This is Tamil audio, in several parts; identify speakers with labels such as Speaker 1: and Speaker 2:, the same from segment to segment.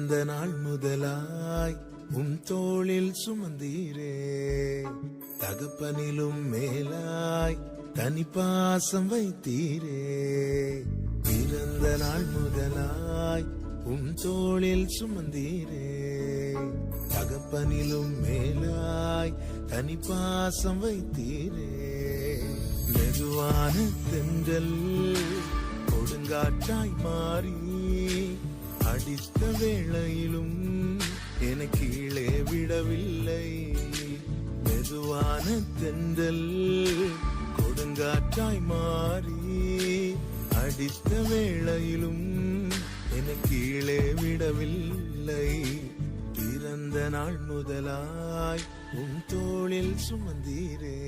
Speaker 1: பிறந்த நாள் முதலாய் உன் தோளில் சுமந்தீரே, தகப்பனிலும் மேலாய் தனிப்பாசம் வைத்தீரே. பிறந்த நாள் முதலாய் உன் தோளில் சுமந்தீரே, தகப்பனிலும் மேலாய் தனிப்பாசம் வைத்தீரே. மெதுவான தென்றல் கொடுங்காற்றாய் மாறி அடித்த வேளையிலும் என கீழே விடவில்லை. மெதுவான தென்றல் கொடுங்காற்றாய் மாறி அடித்த வேளையிலும் என கீழே விடவில்லை. பிறந்த நாள் முதலாய் உன் தோளில் சுமந்தீரே,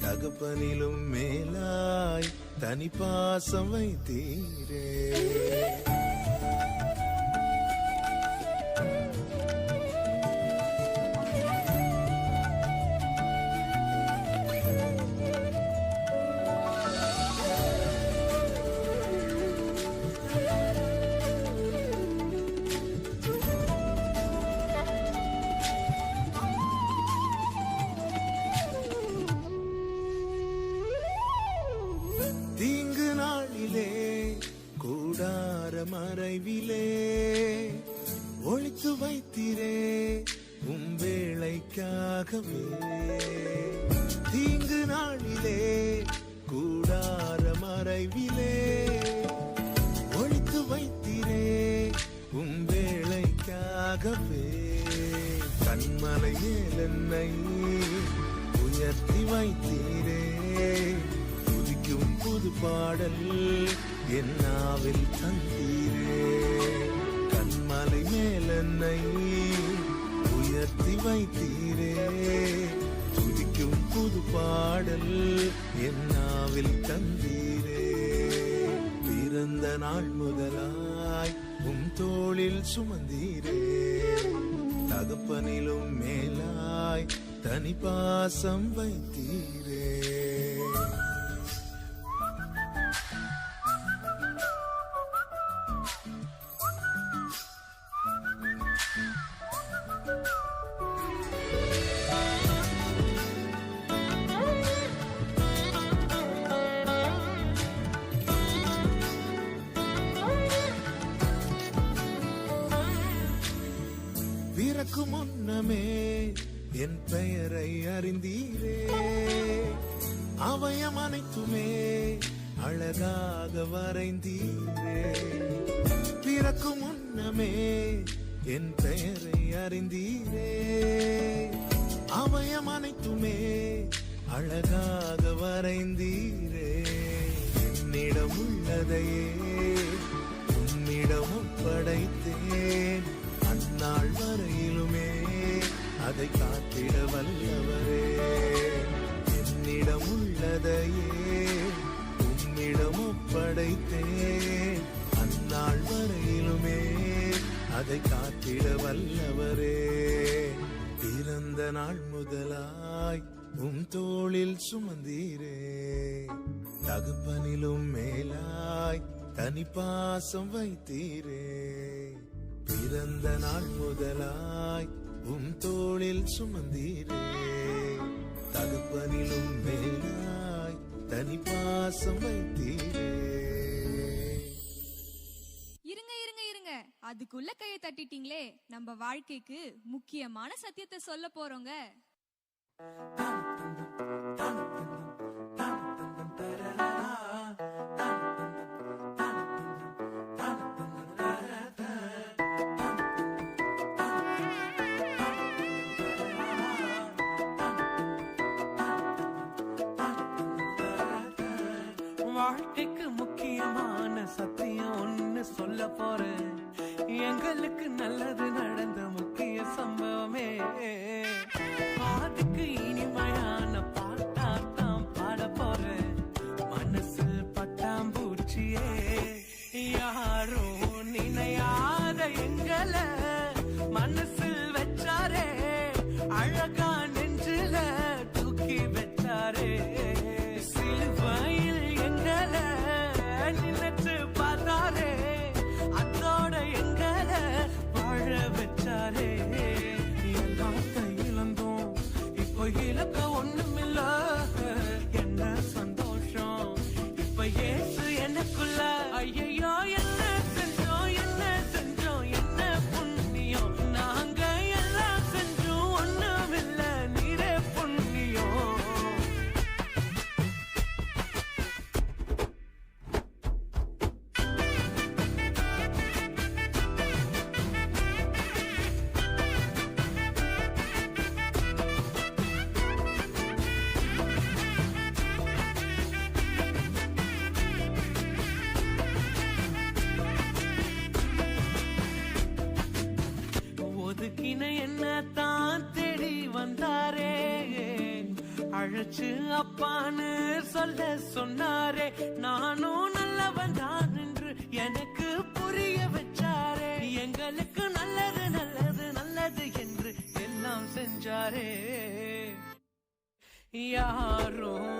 Speaker 1: தகப்பனிலும் மேலாய் தனிப்பாசம் வைத்தீரே. தீங்கு நாளிலே கூடார மறைவிலே ஒளித்து வைத்தீரே உம் வேளைக்காகவே. தீங்கு நாளிலே கூடார மறைவிலே ஒளித்து வைத்தீரே உம் வேளைக்காகவே. கண்மலை மேல் என்னை உயர்த்தி வைத்தீரே, புது பாடல் என் நாவில் தந்தீரே. கண்மலை மேல் என்னை உயர்த்தி வைத்தீரே, துதிக்கும் புது பாடல் என் நாவில் தந்தீரே. பிறந்த நாள் முதலாய் உம் தோளில் சுமந்தீரே, தகப்பனிலும் மேலாய் தனிப்பாசம் வைத்தீரே. பிறக்கு முன்னமே என் பெயரை அறிந்தீரே, அவயம் அனைத்துமே அழகாக வரைந்தீரே. பிறக்கு முன்னமே என் பெயரை அறிந்தீரே, அவயம் அனைத்துமே அழகாக வரைந்தீரே. என்னிடம் உள்ளதையே உன்னிடம் படைத்தேன், அந்நாள் வரையிலுமே அதை காத்திட வல்லவரே. என்னிடம் உள்ளதையே உன்னிடம் ஒப்படைத்தேன், அந்நாள் வரையிலுமே அதை காத்திட வல்லவரே. பிறந்த நாள் முதலாய் உம் தோளில் சுமந்தீரே, தகப்பனிலும் மேலாய் தனிப்பாசம் வைத்தீரே. பிறந்த நாள் முதலாய் உம் தோளில் சுமந்தீரே, தகப்பனிலும் மேலாய் தனிப்பாசம் வைத்தீரே.
Speaker 2: இருங்க இருங்க இருங்க, அதுக்குள்ள கையை தட்டிட்டீங்களே. நம்ம வாழ்க்கைக்கு முக்கியமான சத்தியத்தை சொல்ல போறோங்க.
Speaker 3: வாழ்க்கைக்கு முக்கியமான சத்தியம் ஒண்ணு சொல்ல போறேன். எங்களுக்கு நல்லது நடந்த முக்கிய சம்பவமே, அதுக்கு இனிமையான பாட்டாத்தான் பாட போறேன். மனசு பட்டாம்பூச்சியே, யாரும் நினையாத எங்களை மனசில் வச்சாரே, அழகா நெஞ்சில தூக்கி வச்சாரே. சிலுவையில் எங்களை நினைச்சு பார்த்தாரே, அதோட எங்களை அப்பான்னு சொல்ல சொன்னாரே, நானும் நல்லவன் தான் என்று எனக்கு புரிய வச்சாரே. எங்களுக்கு நல்லது நல்லது நல்லது என்று எல்லாம் செஞ்சாரே. யாரும்